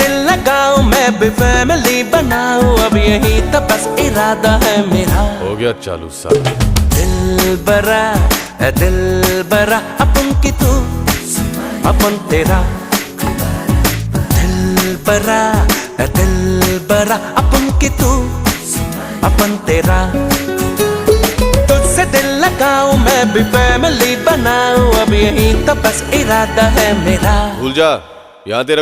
दिल लगाऊं मैं भी फैमिली बनाऊं, अब यही तो बस इरादा है मेरा। हो गया चालू साहब। दिल बरा अपन की तू अपन तेरा, दिल बरा अपन की तू अपन तेरा। तुझसे दिल लगाऊं मैं भी फैमिली बनाऊं, अब यही तो बस इरादा है मेरा। भूल जा यहाँ तेरा